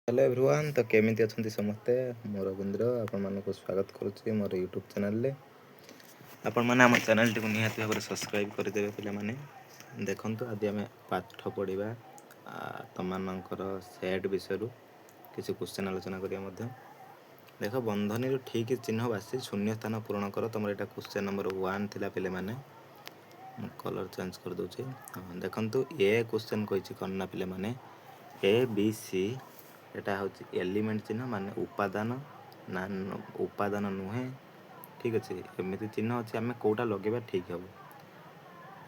Hello everyone. तो केमिति अछंती समस्ते मोर रविंद्र आपण मानक स्वागत करुच्ची मोर यूट्यूब चैनल रे। आपण माने हम चैनल टी निहाती भाव सब्सक्राइब कर देबे पिला माने। देखंतु आदि हमें पाठ पढिबा तम मानकर सेट विषय किसी क्वेश्चन आलोचना करिया मध्ये। देखो बंधनी रो ठीक चिन्ह बासी शून्य स्थान पूर्ण कर। तमर एटा क्वेश्चन नंबर 1 थिला पिले माने। कलर चेंज कर दोचे। देखंतु ए क्वेश्चन कहिछि कन्ना पिले माने ए बी सी एटा होची एलिमेंट चिन्ह माने उपादान ना उपादान नुहे। ठीक अछि एमिति चिन्ह अछि हमें कोटा लगेबा ठीक हबो।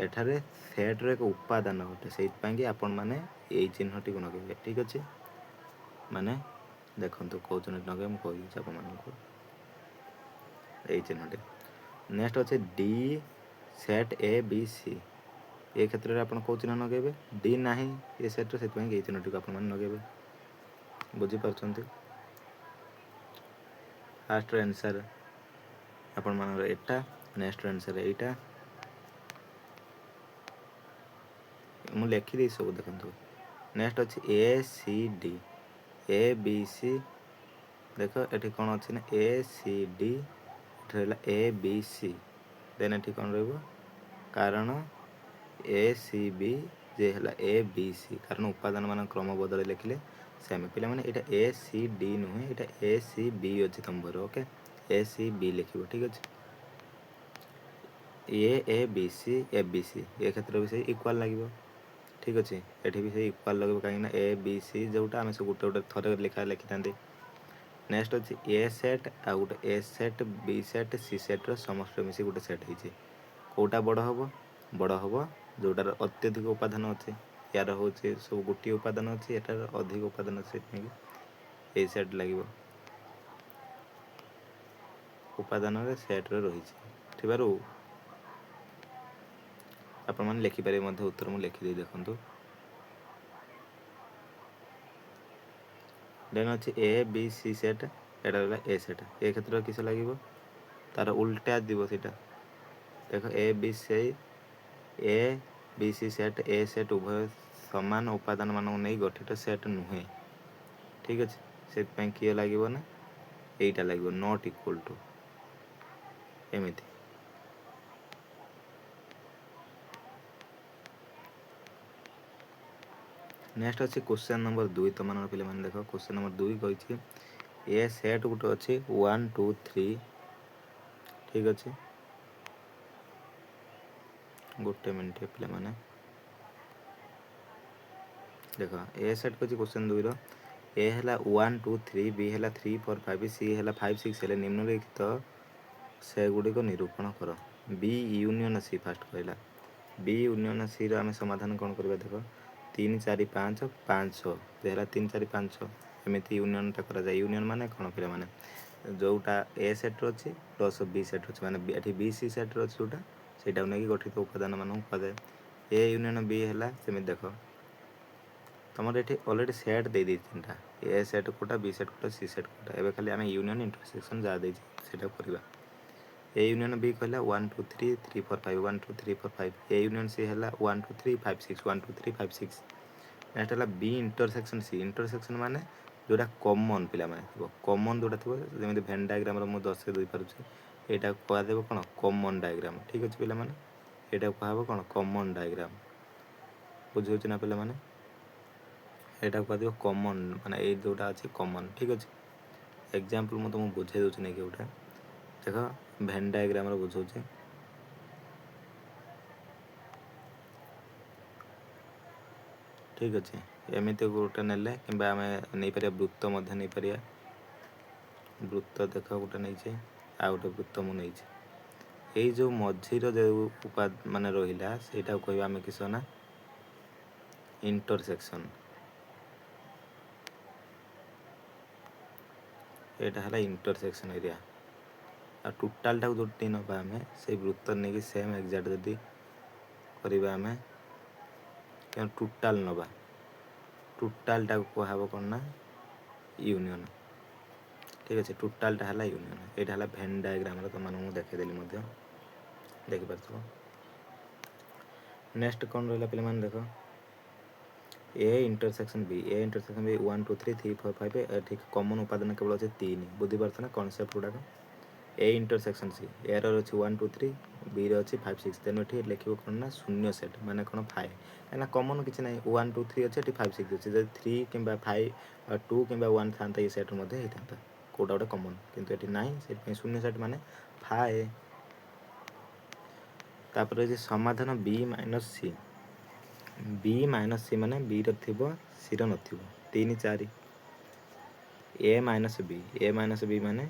एठारे सेट रे एक उपादान होते सेहि पई कि आपण माने एई चिन्ह टी को लगेबे। ठीक अछि माने देखंतु को चिन्ह लगे हम कहि छ आपण मानको एई चिन्ह टी। नेक्स्ट अछि D set A B C. ए क्षेत्र रे आपण को चिन्ह लगेबे डी नाही ए सेट रे सेहि पई कि एई चिन्ह टी को आपण माने लगेबे। बुझी पारछंती। फास्ट आंसर आपण मानर एटा। नेक्स्ट आंसर एटा मु लेखि दे सब देखंतु। नेक्स्ट अछि ए सी डी ए बी सी। देखो एठी कोन अछि ने ए सी डी एठला ए बी सी देन एठी कोन रहबो कारण ए सी बी जे हला ए बी सी कारण उपादान मान क्रम बदल लिखले सेम पिला माने एटा ए सी डी नुहे एटा ए सी बी अछि तंबर। ओके ए सी बी लिखिबो। ठीक अछि ए B C A B C ए क्षेत्र भी से इक्वल लागिबो। ठीक अछि एठी भी से इक्वल लगबो काहे ना ए बी सी जोटा हमें से गुटे गुटे थरे लिखि थांते। नेक्स्ट अछि ए सेट आ गुटे ए सेट बी सेट सी सेट रो समस्त मिसी गुटे सेट हिची कोटा बड़ हबो जोटार अत्यधिक उपादान अछि। यार होचे सब गुटी उपादान अछि एटार अधिक उपादान अछि कि ए सेट लागिबो उपादान रे सेट रे रहिछि थिबारु आपण माने लिखि पारे मध्ये उत्तर मु लिखि दे देखंतु। देन अछि ए बी सी सेट एटा होला ए सेट ए क्षेत्र किस लागिबो तार उल्टा दिबो सेटा। देखो A B C A B C set A set उभय समान उपादान मानक नै गठित सेट नुहे। ठीक अछि सेत पई किए लागिबो ना एटा लागिबो नॉट इक्वल टू एमिति। नेक्स्ट अछि क्वेश्चन नंबर 2 त मानन पिले माने देखो क्वेश्चन नंबर 2 कहिछि ए सेट गुटे अछि 1 2 3। ठीक अछि गुटे मिनिट पिले माने देखो ए सेट कहिछि क्वेश्चन 2 रो ए हला 1 2 3 बी हला 3 4 5 सी हला 5 6 हेले निम्नलिखित से गुडी को निरूपण करो। बी यूनियन सी फास्ट कहला बी यूनियन सी रो हमें समाधान कोन करबा देखो 3 4 5 5 6 हेला 3 4 5 6 एमिति यूनियन ता करा जाय। यूनियन माने कोन पिला माने जोटा ए सेट रो अछि प्लस बी सेट रो अछि माने एठी बी सी सेट रो अछि जोटा सेटा नै गठित उपादान मानन कह जाय। ए यूनियन बी हला सेमि देखो तमर एठी ऑलरेडी सेट दे दी तिनटा ए सेट कोटा बी सेट कोटा सी सेट कोटा एबे खाली हमें यूनियन इंटरसेक्शन जा दे सेटा करबा। ए यूनियन बी कहला 1 2 3 3 4 5 1 2 3 4 5 ए यूनियन सी हला 1 2 3 5 6 1 2 3 5 6। नेक्स्ट हला बी इंटरसेक्शन सी इंटरसेक्शन माने जोटा कॉमन पिला माने कॉमन जोटा थिबो जेमे वेन डायग्राम रो मु 10 से 2 पारुछि एटा कह देबो कोन कॉमन डायग्राम। ठीक अछि पिला माने एटा कहबो कोन कॉमन डायग्राम बुझियो छि ना पिला माने एटा कह दियो कॉमन माने ए जोटा अछि कॉमन। ठीक अछि एग्जांपल मु तुमको बुझे दोछि नै कि उठा देखो वेन डायग्राम रो बुझौ छि। ठीक अछि एमिति गोटे नेले किबा हमें नै परिया वृत्त मध्ये नै परिया वृत्त देखो गोटे नै छै आ गोटे वृत्त मु नै छै एई जो मझी रो जे माने रहिला सेटा कहबा हमें किस ना इंटरसेक्शन। एटा हला इंटरसेक्शन एरिया आ टोटल टा जोटी नबा हमें से वृत्त नै कि सेम एग्जैक्ट जदी करबा हमें के टोटल नबा टोटल टा को कहबो कोन ना यूनियन। ठीक अछि टोटल टा हला यूनियन एटा हला वेन डायग्राम रो त माने मु देखे देली मध्ये देखि पारछो। नेक्स्ट कोन रहला पिले माने देखो A intersection B, A intersection B 1 2 3 3 4 5 ठीक कॉमन उपादान केवल अच्छे 3 बुझीपार ना कनसेप्ट गुड़ाक। ए इंटरसेक्शन सी एयर अच्छी 1 2 3 बी अच्छी 5 6 तेणु ये लिख कौन ना शून्य सेट माने कौन 5 कहीं कॉमन किसी ना 1 2 3 अच्छे 5 6 अच्छे जब 3 कि 5 2 कि 1 था ये सेट होता कौटा गोटे कॉमन किंतु ये ना से शून्य सेट माने 5। तापर समाधान बी माइनस सी, बी माइनस सी माने बी थी सी रो 3 4 ए माइनस बी माने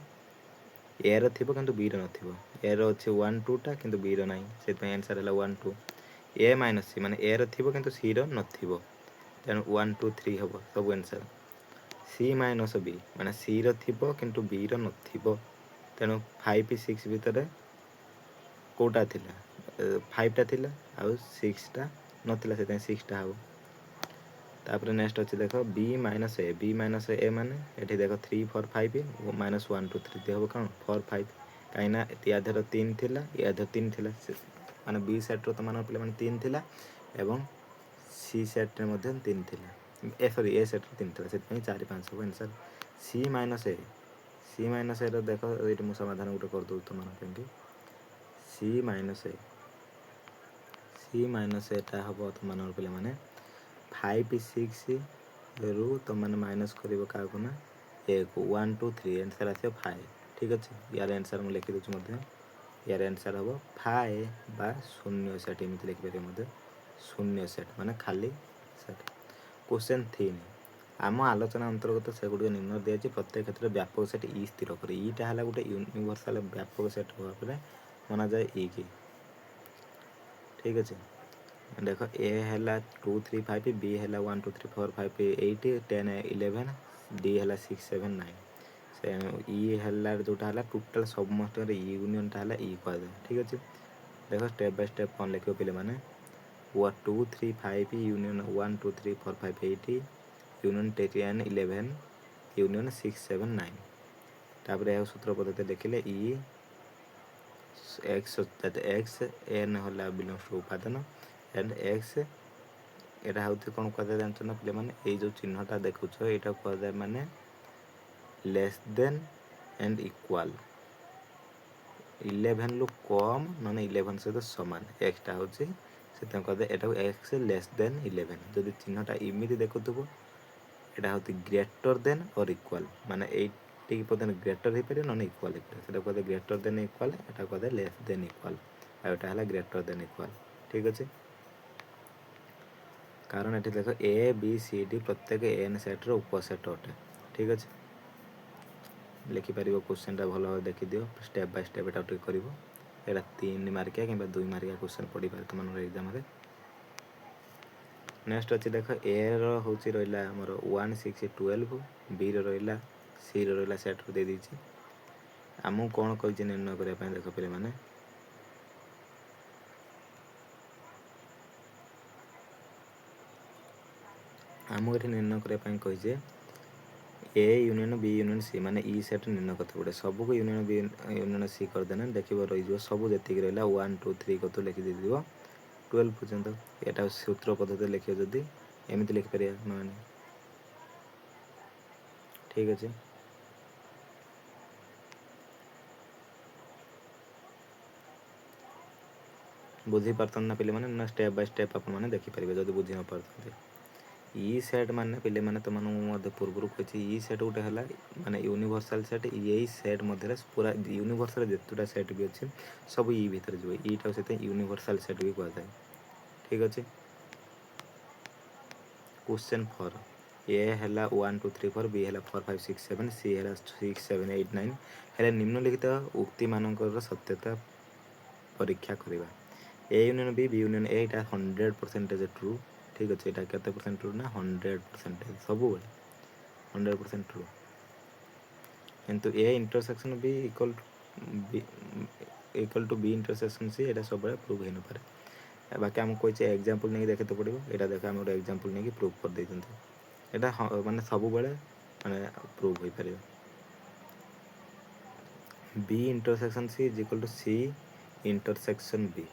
ए रो थी कि बी रो न ए रो अच्छे 1 2 टा कि बी रो ना से आंसर है 1 2। ए माइनस सी माने ए रो थी कि सी रो न तेणु 1 2 3 हम सब आंसर। सी माइनस बी माने सी रो थी कि बी रो न तेणु 5 6 भितर कौटा थिला 5 टा थिला आउ 6 टा नथिला से 6 टा हम। तापर नेक्स्ट अच्छे देख बी माइनस ए माने ये देख 3 4 5 माइनस 1 2 3 हम कौन 4 5 कहीं या धर 3 थिला या धर 3 थिला माने बी सेट रो तो मान पे 3 थिला एवं सी सेट रे मध्य 3 थिला ए सॉरी ए सेट रे 3 थिला से 4 5 सब आंसर। सी माइनस ए रो देख ये मु समाधान गोटे कर दउ तो मान पे सी माइनस ए टा हम तो मान पे माने 5 6 रु तो मैंने माइनस कर क्या ए को 1 2 3 आंसर आस 5 ठीक अच्छे। यार आंसर मुझे लिखी दूसरी यार आंसर हम 5 बा शून्य सेट एमती लिखिपर शून्य सेट माने खाली सेट। क्वेश्चन 3 आम आलोचना अंतर्गत से गुड़ निम्न दिखाई प्रत्येक क्षेत्र में व्यापक सेट इ स्थिर कर इटा है गोटे यूनिवर्साल व्यापक सेट भाव मना जाए इ की ठीक अच्छे। देख ए है 2 3 5 बी है 1 2 3 4 5 8 10 11 डी है 6 7 9 से इ है जोटा है टोटाल समस्त यूनियनटा है इ कह ठीक अच्छे। देख स्टेप बाय स्टेप कौन लिख पे मैंने 2 3 5 यूनियन 1 2 3 4 5 8 यूनियन 10 11 यूनियन 6 7 9 तापर यह सूत्र पद्धति देखिले इ एक्स एन है बिलोंग्स टू उपादान एंड एक्स यहाँ हूँ कौन कह जानते ना पे मैंने ये जो चिन्हटा देखुच यहाँ कह माने लेस देन एंड इक्वाल 11 रु कम ना 11 सहित सामान एक्सटा हूँ से कहते यहाँ एक्स लेस देन 11 जदि चिन्हटा इमिति देखुव यहाँ हूँ ग्रेटर देन और इक्वाल माने ये पदन ग्रेटर हो पारे ना इक्वाल हो पारे कहते ग्रेटर देन इक्वाल यहाँ कहते लेस देन इक्वाल आउटा है ग्रेटर देन इक्वाल ठीक अच्छे। कारण ये देख ए बी सी डी प्रत्येक एन सेट उपसेट अटे ठीक अच्छे। लिखिपर क्वेश्चन टा भल भाव देखीदि स्टेप बाय स्टेप एटा कर 3 मार्किया कि 2 मार्किया क्वेश्चन पढ़ी पारे तुम एग्जाम। नेक्स्ट अच्छे देख ए रोच रहा आमर 1 6 12 बी रहा सी रहा सेट दे दीजिए आमको कौन कही निर्णय करने देख पे मैंने आमको ये निर्णय करने कही A union B union C माने इ सेट निर्णय करते पड़े सबको यूनियन बी यूनियन सी करदेना देखिए रही सब जी रहा 1 2 3 कत लिखी दे 12 पर्यंत यहाँ सूत्र पद्धति लिखे जदि एमती लिखिपर माने ठीक अच्छे। बुझी पार्थ ना पे मैंने स्टेप बाय स्टेप आपने देखिपारे जब बुझी न पार्थ इ सेट माने पे मैंने तुम पूर्व कही इ सेट गोटे है माने यूनिवर्साल सेट यही सेट मध्य पूरा यूनिवर्साल जितटा सेट भी अच्छे सब इ भर जो इटा से यूनिवर्साल सेट भी कहए ठीक अच्छे। क्वेश्चन 4 ए है 1 2 3 4 बी है 4 5 6 7 सी है 6 7 8 9 है निम्नलिखित उक्ति मानकर सत्यता परीक्षा करवा A union B union A 100% true ठीक अच्छे। यहाँ केते परसेंट ट्रू ना 100% सब 100% ट्रू किंतु A intersection B equal to B intersection C यहाँ सब प्रूव हो न पारे बाकी आमको कही एग्जांपल नहीं देखे तो पड़ो यहाँ देख आम गोटे एग्जांपल नहीं प्रूव कर देते यहाँ माने सब माने प्रूव हो पारे B intersection C is equal to C intersection B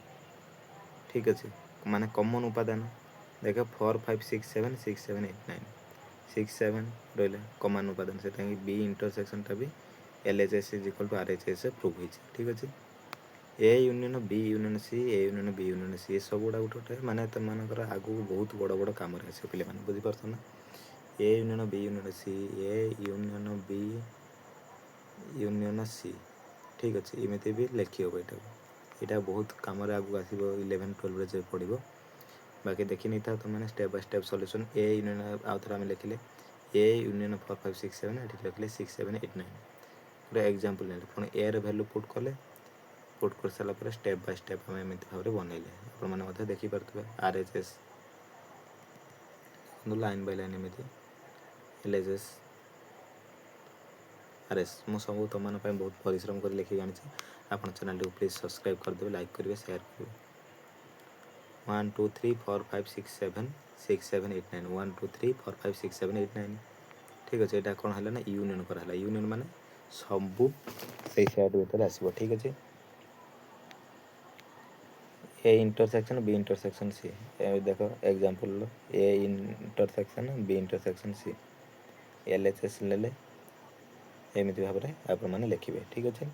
ठीक अच्छे माने कॉमन उपादान देख 4 5 6 7 6 7 8 9 6 7 रहा कमान उपादान से बी इंटरसेक्शनटा भी LHS is equal to RHS prove हो ठीक अच्छे A union B union C A union B union C सब गुड़ा गोटे गोटे माने तुमकर आगू बहुत बड़ बड़ कम आस पे बुझीपार ना A union B union C A union B union C ठीक अच्छे एमती भी लिखी हम यहाँ बहुत कम आगू आस 11 12 जब पढ़ो बाकी देखी नहीं था तुमने step by step solution A union आउ थे आम लिखिले ए यूनियन 4 5 6 7 ये लिखिले 6 7 8 9 गोटे एग्जांपल ने पुणी ए वैल्यू पुट कले पुट कर सारापर स्टेप बाय स्टेप आम एमती भाव में बनइले आपने देखिपे RHS लाइन बाय लाइन एमती LHS RS मु सब तुम बहुत परिश्रम कर लिखिक आनी आप चैनल को प्लीज सब्सक्राइब करदे लाइक करेंगे शेयर करेंगे 1 2 3 4 5 6 7 6 7 8 9 1 2 3 4 5 6 7 8 9 ठीक अच्छे यहाँ कौन है ना यूनियन कराला यूनियन माने सबू से सेट भर आसो ठीक अच्छे A intersection B intersection C देख example A intersection B intersection C LHS ले एमती भाव में आप लिखे ठीक अच्छे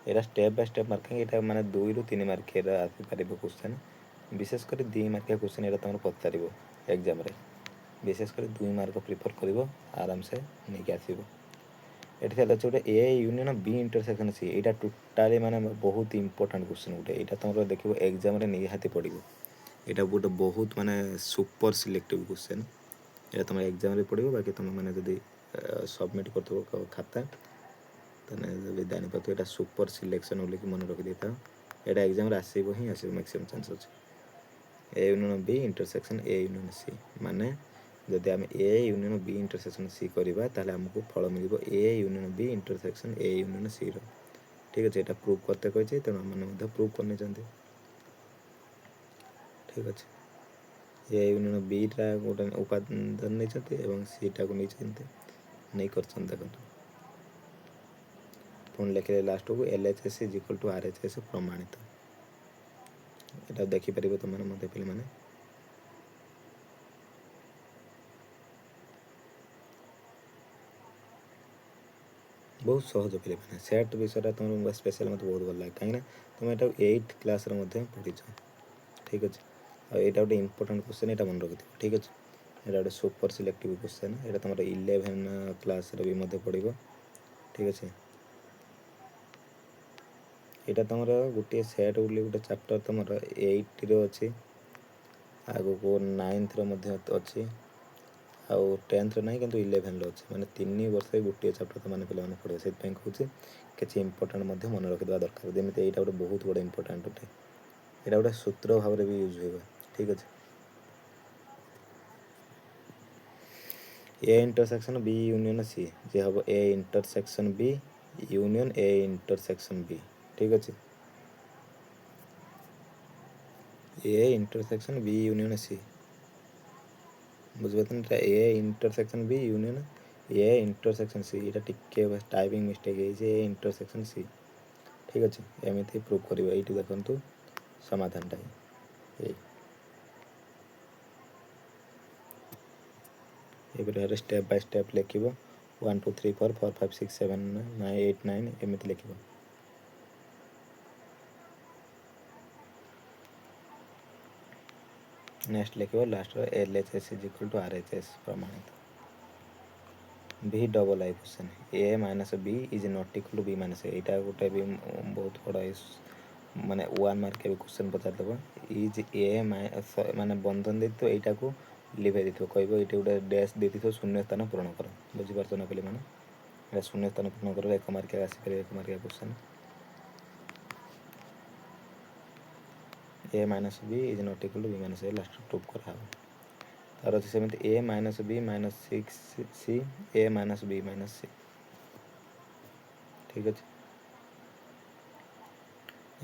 यहाँ स्टेप बाय स्टेप मार्किंग यहाँ माने 2 ରୁ 3 मार्क आसपार क्वेश्चन विशेषकर 2 मार्किया क्वेश्चन यहाँ तुम पचार एग्जाम विशेषकर 2 मार्क प्रिफर कर आराम से नहीं आसो ये गोटे A union B intersection C यहाँ टोटाली माने बहुत इंपोर्टेंट क्वेश्चन गोटे यहाँ तुम देखो एग्जाम निहाती पड़ो यहाँ गोटे बहुत माने सुपर सिलेक्टिव क्वेश्चन यहाँ तुम एग्जाम पड़ो बाकी तुम मैंने जब सबमिट कर खाता जानी पार्थ यहाँ सुपर सिलेक्शन बोल मन रखी था यहाँ एग्जाम आसो ही आस मैक्सिमम चांस अच्छे A union B intersection A union C माने जदि आम A union B intersection C करवा ताले आमको फल मिल A union B intersection A union C रो ठीक अच्छे यहाँ प्रूव करते कही तेणु मैंने प्रूव करनी ठीक अच्छे ए यूनियन बी टा गोटे उपादान नहीं सी टा को नहीं कर देखो पुणी लिखे लास्ट को LHS is equal to RHS प्रमाणित यहाँ देखिपर तुमने मत पे मैंने बहुत सहज पे मैंने सेट विषय तुम स्पेशल मत बहुत भल लगे कहीं तुम यहाँ 8th क्लास पढ़ी ठीक अच्छे और यहाँ गोटे इंपोर्टेंट क्वेश्चन यहाँ मन रखी ठीक अच्छे यहाँ गोटे सुपर सिलेक्टिव क्वेश्चन यहाँ तुम 11 क्लास भी पढ़ो ठीक अच्छे यहाँ तुम गोटे सेट बोली गोटे चैप्टर तुम 8 अच्छी आग को 9th अच्छी आउ 10th ना कि 11 अच्छे मैंने 3 वर्ष गोटे चैप्टर तुम पे पढ़े से कहूँ किसी इंपोर्टेंट मन रखिदा दरकार जमी यहाँ गोटे बहुत बड़ा इंपोर्टेंट गोटे यहाँ गोटे सूत्र भाव में भी यूज हो ठीक अच्छे A intersection B union C जे हम A intersection B union A intersection B ठीक अच्छे A intersection B union C बुझे A intersection B union A intersection C यहाँ टिके टाइपिंग मिस्टेक है ए इंटरसेक्शन सी ठीक अच्छे एमती प्रूव कर ये देखु समाधानटा ये स्टेप बाय स्टेप लिख 1 2 3 4 4 5 6 7 9 8 9 एमती लिख नेक्स्ट लिख last LHS is equal to RHS प्रमाणित B double I question A minus B is not equal to B minus A यहाँ गोटे भी बहुत बड़ा माने 1 मार्क भी क्वेश्चन पचारदेव इज ए माने बंधन देती यहाँ को लिभे दी कह ये गोटे डैश देती शून्य स्थान पूरण कर बुझीपार ना पे मैंने शून्य स्थान पूर्ण कर 1 मार्किया आसपार 1 मार्किया question A minus B is not equal to B minus A last prove करा तार अच्छे सेमती A minus B minus 6 C A minus B minus C ठीक अच्छे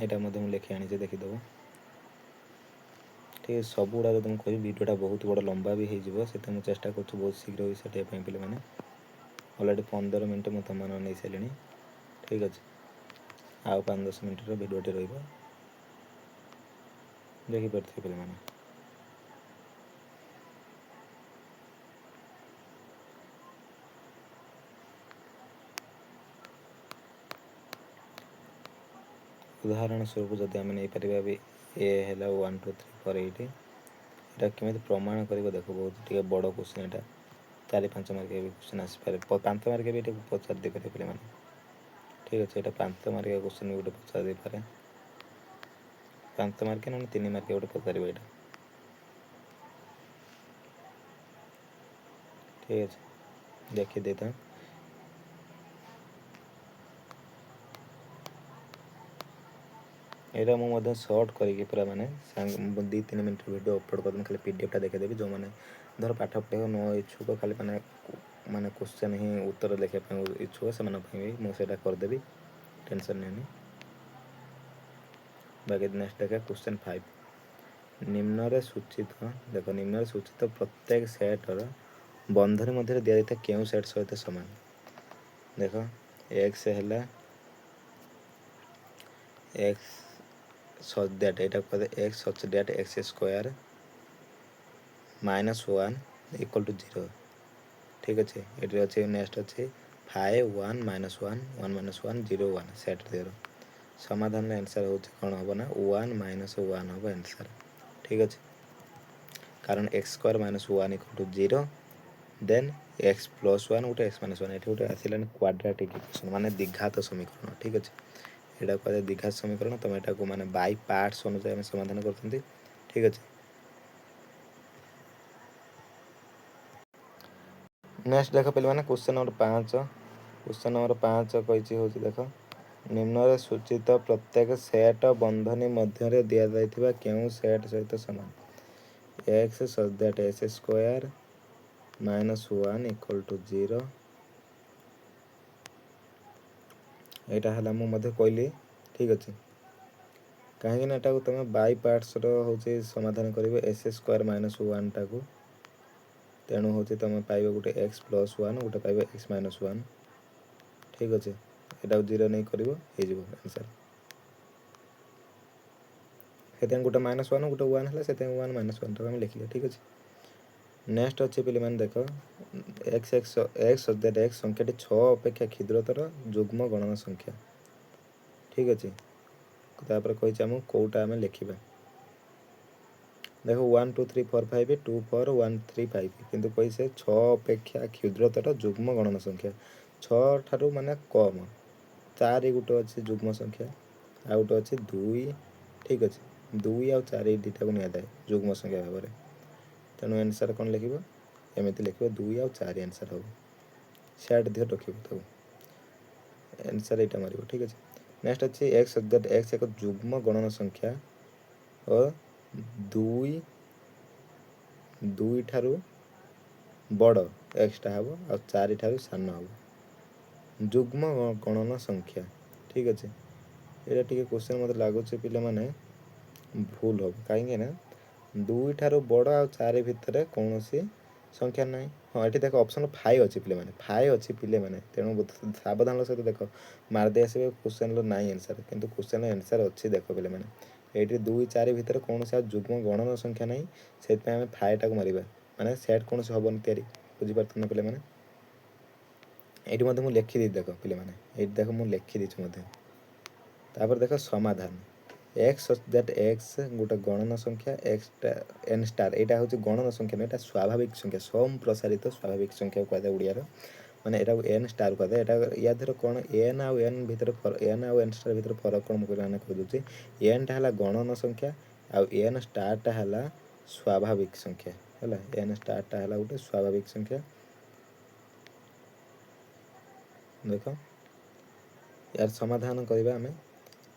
यहाँ मुझे लिखी आनी देखीदेव ठीक है सब गुड़ा तुम कह भिडटा बहुत बड़ा लंबा भी हो मुझे चेष्टा कर बहुत शीघ्र सारे पे मैंने अलरेडी 15 मिनट मुझे तुम नहीं सारे ठीक अच्छे आउ 5-10 मिनट भिडटे रही देखिपे पे मैंने उदाहरण स्वरूप जदि आम नहीं पार भी ए है 1 2 3 4 8 यहाँ केमी प्रमाण कर देख बहुत टे बड़ क्वेश्चन यहाँ 4-5 मार्किया भी क्वेश्चन आसपे 5 मार्किया भी पचार दे पारे पे ठीक अच्छे यहाँ 5 मार्किया क्वेश्चन भी गोटे पचार दे पारे 5 मार्किया ना 3 मार्किया गोटे पचार यहाँ ठीक अच्छे देखी देता यहाँ मुझे सर्ट करके पूरा माने 2-3 मिनट वीडियो अपलोड कर खाली पीडीएफटा देखेदेवी जो मैंने धर पाठ पढ़ा न इच्छुक खाली माने माने क्वेश्चन ही उत्तर देखा इच्छुक से मुझे करदेवी टेंशन नहीं बाकी नेक्स्ट देखा क्वेश्चन 5 निम्न सूचित देख निम्न सूचित प्रत्येक सेटर बंधन मध्य दि जाता क्यों सेट सहित सामान देख एक्स है एक्स सच दैट यहाँ कहते X such that X square -1 equal to 0 ठीक अच्छे ये अच्छे नेक्स्ट अच्छे 5 1 -1 1 -1 0 1 सेट 0 समाधान आंसर हो कौन हम ना 1 - 1 हम आंसर ठीक अच्छे कारण X square -1 equal to 0 then X plus 1 गोटे एक्स -1 ये गोटे आसला क्वाड्रेटिक इक्वेशन माने द्विघात समीकरण ठीक अच्छे यहाँ कहते द्विघात समीकरण तुम यहाँ को माने बाय पार्ट्स अनुसार समाधान करते ठीक अच्छे नेक्स्ट देख पे मैंने क्वेश्चन नंबर 5 कही हूँ देख निम्न सूचित प्रत्येक सेट बंधनी मध्य दि जाता क्यों सेट सहित सामान X such that X square -1 equal to 0 यहाँ है मुझे कहली ठीक अच्छे कहीं तुम बाय पार्ट्स हूँ समाधान कर एस स्क्वायर -1 टाक तेणु हूँ तुम पाइब गोटे एक्स प्लस 1 गोटे पाइब एक्स -1 ठीक अच्छे यहाँ 0 नहीं कर आंसर से गोटे -1 गोटे 1 है से 1 -1 टाइम लिखिले ठीक अच्छे नेक्स्ट अच्छे पे मैंने देख x x x that x संख्या 6 अपेक्षा क्षुद्रतर जुग्म गणना संख्या ठीक अच्छे तापर कही आम कौटा आम लिखा देखो 1 2 3 4 5 2 4 1 3 5 किंतु कही से 6 अपेक्षा क्षुद्रतर जुग्म गणना संख्या 6 ठारू माने कम 4 गोटे अच्छे जुग्म संख्या आ गोटे अच्छे 2 ठीक अच्छे 2 आ 4 दुटा को निया जुग्म संख्या भाव में तेणु आंसर कौन लिख एमती लिख 2 आ 4 आंसर हम सैड दिह रखो आंसर यहाँ मार ठीक अच्छे नेक्स्ट अच्छे एक्स दैट एक्स एक जुग्म गणना संख्या और 2 ठारू बड़ एक्सटा हम आ 4 ठारू सान हम जुग्म गणना संख्या ठीक अच्छे ये टे क्वेश्चन मत लगुच पे मैंने भूल हम कहीं 2 ठारू बड़ आ 4 भितर कौन संख्या ना हाँ ये देख ऑप्शन 5 अच्छी पे मैंने 5 अच्छी पे मैंने तेणु सावधान सहित देख मारदे आसवे क्वेश्चन ना आंसर किंतु क्वेश्चन आंसर अच्छी देख पे मैंने ये 2 4 भितर कौन जुग्म गणना संख्या ना से आम 5 टाक मार माने सेट कौन हेन या बुझीपार ना पे मैंने ये मुझे लिखिदी देख पे मैंने ये देख मुझे लिखिदी तापर देख समाधान एक्स दैट एक्स गोटे गणना संख्या एक्स एन स्टार यहाँ हूँ गणना संख्या ना स्वाभाविक संख्या सम प्रसारित स्वाभाविक संख्या कहते ओडियार माने यहाँ एन स्टार कहते यहाँ या धर कौन एन आउ एन भितर एन आउ एन स्टार भितर फरक कौन मुझे कहीदे एन टा है गणना संख्या आउ एन स्टार है स्वाभाविक संख्या है एन स्टार है गोटे स्वाभाविक संख्या देख यार समाधान करवा आम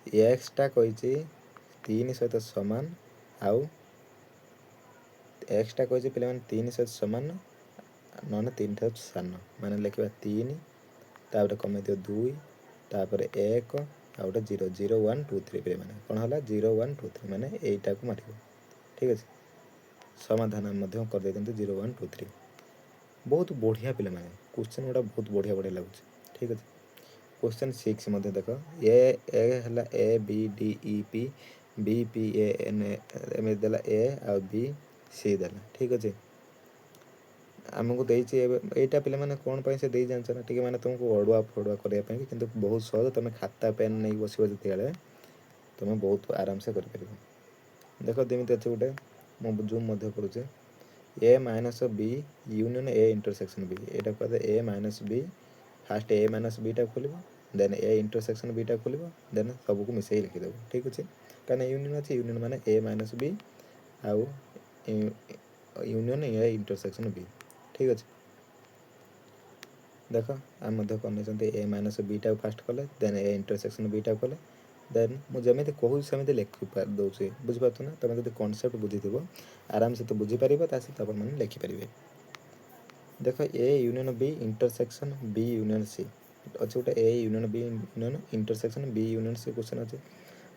एक्सटा कही 3 सहित सामान आउ एक्सटा कही पे 3 सहित सामान ना 3 ठार सान माने लिखा 3 तापर कमे दियो 2 तापर 1 आ गोटे 0 0 1 2 3 पे मैंने कौन है 0 1 2 3 मैंने यहीटा को मार ठीक अच्छे समाधान कर दे 0 1 2 3 बहुत बढ़िया पे मैंने क्वेश्चन गुड़ा बहुत बढ़िया बढ़िया लगुच ठीक अच्छे क्वेश्चन 6 देख A B D E P B P A N M देला ए आ बी सी देला ठीक अच्छे आमको देटा पे मैंने कौन से दे जानछ ना टे मैंने तुमको अड़ुआ फड़ुआ करने कि बहुत सहज तुम खाता पेन नहीं बस जो तुम बहुत आराम से कर। देख जमी अच्छे गोटे मु जूम करुचे A minus B union A intersection B यहाँ कहते A minus B first A minus बीटा खोल देन ए इंटरसेक्शन बीटा खोल देन सबको मिसई लिखिदेव ठीक अच्छे कहीं यूनियन अच्छे यूनियन माने ए माइनस बी आउ यूनियन ए इंटरसेक्शन बी ठीक अच्छे देख आम कने ए माइनस बीटा फास्ट कले देन ए इंटरसेक्शन बीटा कले देन मुझे कहूँ सेमती लिखि दूसरी बुझीपार ना तुम जो कनसेप्ट बुझी आराम से तो बुझीपार सहित आप लिखिपारे देख A union B intersection B union C अच्छे गोटे A union B union intersection B union C question अच्छे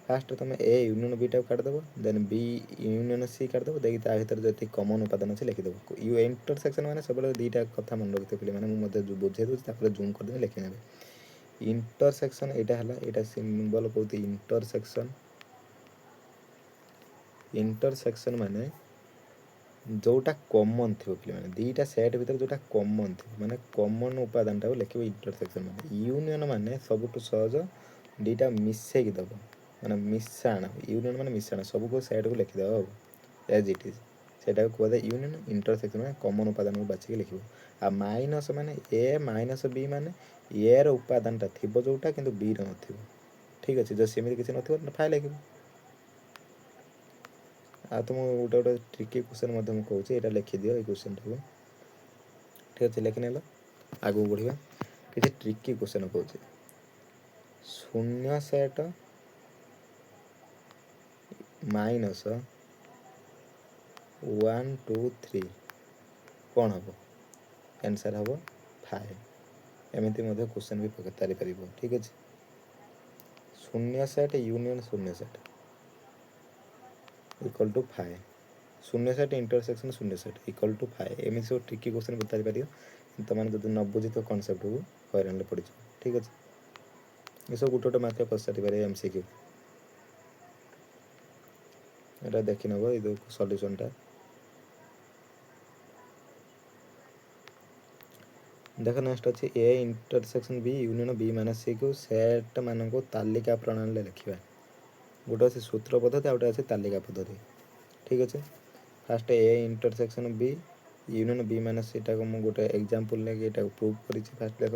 फास्ट तुम ए यूनियन बी टाइप काटिदेव देन बी यूनियन सी काटिदेव देखिए ता भर जो कमन उपादान अच्छे लिखिदेव यू इंटरसेक्शन मैंने सब दुईटा कथा मन रखते पे मैंने बुझे दूसरी जूम करदे लिखने इंटरसेक्शन यहाँ सिंबल कहते इंटरसेक्शन इंटरसेक्शन माने जोटा कॉमन थी पे मैंने दीटा सेट भर जोटा कॉमन थी माने कॉमन उपादान टाक लिखे इंटरसेक्शन माने यूनियन माने सबुठ सहज दीटा मिसेक दब माने मिशाण यूनियन माने मिशाण सबको सेट को लिखिदेव एज इट इज से कहते यूनियन इंटरसेक्शन माने कॉमन उपादान को बाछिक लिख आ माइनस माने ए माइनस बी माने ए उपादानटा थी जोटा कि बी न ठीक अच्छे जो सेमती किसी न फाइल लिख आ तुम गोटे गोटे ट्रिकी क्वेश्चन कहूँ यहाँ लिखिदि ये क्वेश्चन टाक ठीक अच्छे लिखने आगू बढ़िया किसी ट्रिकी क्वेश्चन कहूँ शून्य सेट माइनस 1 2 3 कौन हम आंसर हम 5 एमती क्वेश्चन भी पचारि पार ठीक अच्छे शून्य सेट यूनियन शून्य सेट इक्वल टू 5 शून्य सेट इंटरसेक्शन शून्य सेट इक्वल टू 5 एमती सब ट्रिकी क्वेश्चन पचारि पार तुम जो न बुझी तो कनसेप्ट को हईराण पड़ ठीक अच्छे ये सब गोटे गोटे मार्क पचारि पारे एमसीक्यू এটা দেখি নেব এই সলিউশনটা देख नेक्स्ट अच्छे A intersection B union B minus C को सेट मान को तालिका प्रणाली लिखा गोटे अच्छे सूत्र पद्धति आ गोटे अच्छे तालिका पद्धति ठीक अच्छे first A intersection B union B minus सीटा को मुझे गोटे एग्जांपल लेके ये प्रूव कर फास्ट देख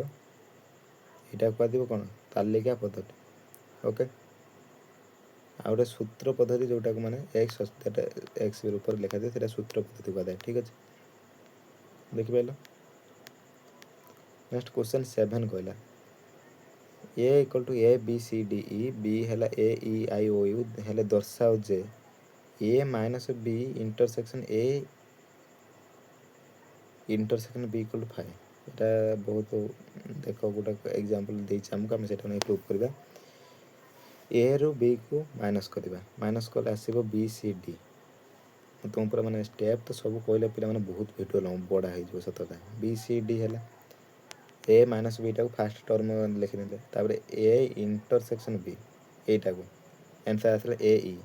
यहाँ कह कौन तालिका पद्धति ओके आ गए सूत्र पद्धति जोटा को माने एक्स एक्स ऊपर लिखा जाए सूत्र पद्धति कहते ठीक अच्छे देखिपाल नेक्स्ट क्वेश्चन 7 कहला A equal to A B C D E B है A E I O U हेले दर्शाओ जे A minus B intersection A intersection B equal to 5 यहाँ बहुत देख गोटे एग्जांपल देती आमको आम से प्रूव करवा ए रु बी को माइनस करवा माइनस कले आसो बी सी डी तुम पूरा मैंने स्टेप तो सब कहले पे बहुत भिडियो लंब बड़ा हो सतता बी सी डी है ए माइनस बी टाक फास्ट टर्म लिखिने ए इंटरसेक्शन बी यटा को आंसर आसला ए ई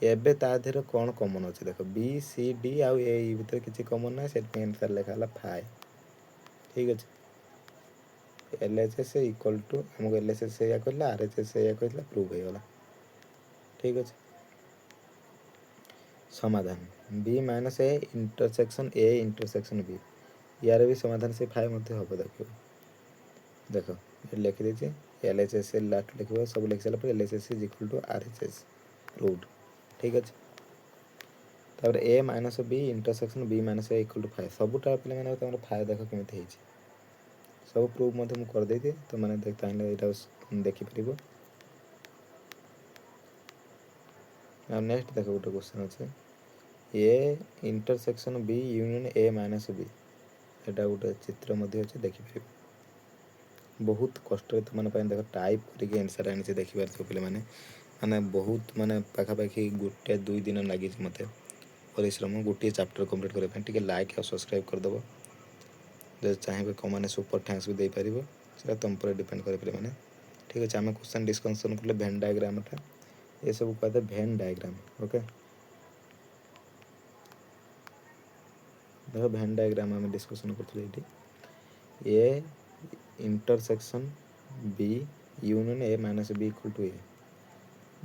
एबे ता देहर कौन कमन अच्छे देख बी सी डी आउ ए ई भितर किसी कमन ना से आंसर लिखा है 5 ठीक अच्छे L H S equal to आमको एल एच एस कहला आर एच एस कहला प्रूव हो गला ठीक अच्छे समाधान B minus A intersection B यार भी समाधान से 5 हम देख देख लिखी देती एल एच एस लास्ट लिख सब लिख सारा L H S is equal to R H S proved ठीक अच्छे तापर A minus B intersection B minus A equal to 5 सबुटा पे मैंने 5 देख केमी सब प्रूफ मुझे करदे तो मैंने चाहिए यहाँ देखिपर नेक्स्ट देख गोटे क्वेश्चन अच्छे A intersection B union A minus B यहाँ गोटे चित्र अच्छे देखिपर बहुत कष्ट तुम देख टाइप करके आंसर आनी देखिपार पे मैंने बहुत माने पाखापाखि गोटे 2 दिन लगी मत परिश्रम गोटे चैप्टर कंप्लीट करने लाइक और सब्सक्राइब करदेव जो चाहिए कौन मैंने सुपर थैंक्स भी देपर से तुम पर डिपेंड कर मैंने ठीक अच्छे आम क्वेश्चन डिस्कसन कले भेन डायग्रामटा ये सब कहते भेन डायग्राम ओके देख भेन डायग्राम आम डिस्कसन कर A intersection B union A minus B equal to A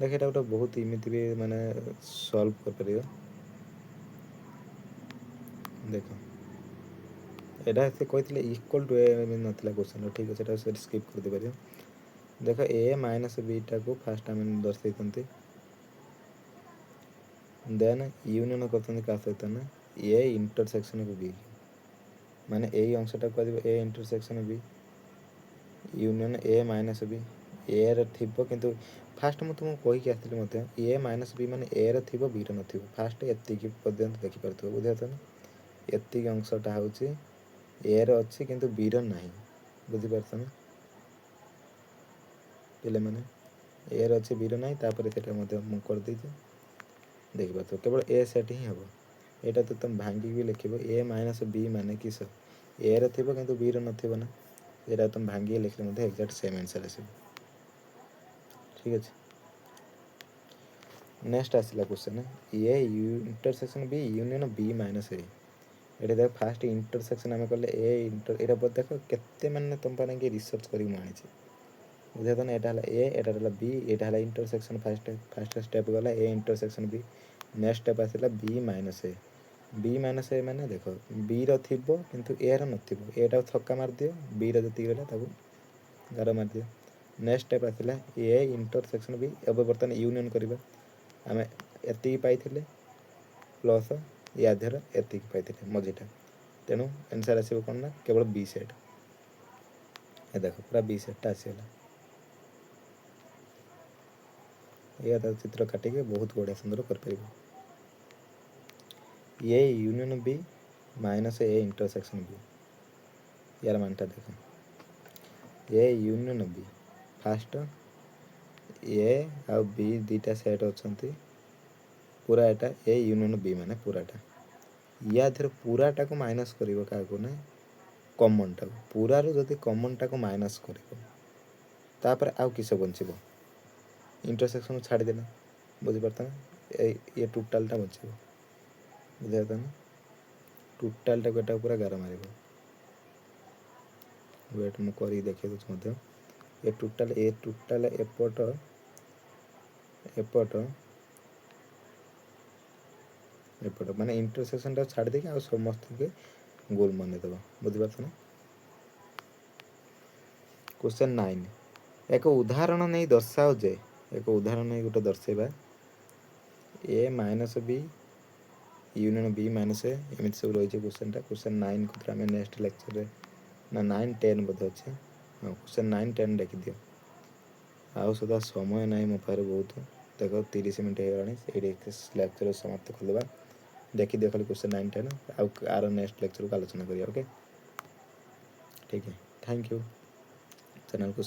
देख एटा गोटे बहुत इमिति भी माने सॉल्व कर परियो देख एटा से कहते इक्वल टू ए नथिला क्वेश्चन ठीक है सेटा से स्किप कर दे परियो देख ए माइनस बीटा को फास्ट आम दर्शाई देन यूनियन करते क्या सहित ना ए इंटरसेक्शन को बी माने ए अंशटा कह A intersection B union A minus B A रे थिबो किंतु फास्ट मु तुमको कहि आसली मते ए माइनस बी माने ए रे थिबो बी रे नथिबो फास्ट एतिकी पर्यंत देखि परथो बुझातो ना एतिकी अंशटा होची ए रे अछि किंतु बी रे नाही बुझि परथो ना पिले माने ए रे अछि बी रे नाही तापर सेटा मते मु कर देछि देखि परथो केवल ए सेट ही हबो एटा तो तुम भांगी भी लिखिबो ए माइनस बी माने किस ए रे थिबो किंतु बी रे नथिबो ना एटा तुम भांगी लिखले मते एग्जैक्ट सेम आंसर आसीबो ठीक अछि नेक्स्ट आसला question A intersection B union B minus A एटा देख फास्ट इंटरसेक्शन आम कले ए इंटर एटा देख केते माने तुम पाने के रिसर्च करी मानी छी बुझा ना एटा हला ए एटा हला बी एटा हला इंटरसेक्शन फास्ट स्टेप गला A intersection B next step आसला बी माइनस ए माने देख बी रो थिबो किंतु ए रो नथिबो एटा छक्का मार दियो बी रो जति गला ताको गार मार दियो नेक्स्ट स्टेप आसला ए इंटरसेक्शन बी अब बर्तन यूनियन करबा आम एति पाइथिले प्लस या देहर एति पाइथिले मझीटा तेणु आंसर आसीबो कोन ना केवल बी सेट ए देखो पूरा बी सेट आसीला या त चित्र काटी के बहुत बढ़िया सुंदर कर परिबो A union B minus A intersection B यार मानटा देखो A union B first A आ बी दीटा सेट अछंती पूरा एटा ए यूनियन बी माने पूराटा या धर पूराटा को माइनस करिवो काको ना कॉमन टा पूरा रो जदी कॉमन टा को माइनस करिवो तापर आउ किस बंचिबो इंटरसेक्शन छाडी देना बुझि परता ना ये टोटल टा बंचिबो बुझाता ना टोटल टा कोटा पूरा गार मारिबो वेट मु करी देखि दछ मते ये टोटल एपट एपट माने इंटरसेक्शन टा छाड़ दे आ समस्त के गोल माने दबा बुझि परता ना क्वेश्चन 9 एक उदाहरण नहीं दर्शाओ जे एक उदाहरण नहीं गोटे दर्शेबा A minus B union B minus A एमिति सब रही क्वेश्चन 9 को आम नेक्स्ट लेक्चर रे ना 9 10 बोधे अच्छे हाँ क्वेश्चन 9 10 देखी दियो आउ सुधा समय ना मो पाखे बहुत देख 30 मिनट हो लेक्चर समाप्त करदेबा देखी दियो खाली क्वेश्चन 9 10 आउ आर नेक्स्ट लेक्चर को आलोचना करिया ओके ठीक है थैंक यू चैनल को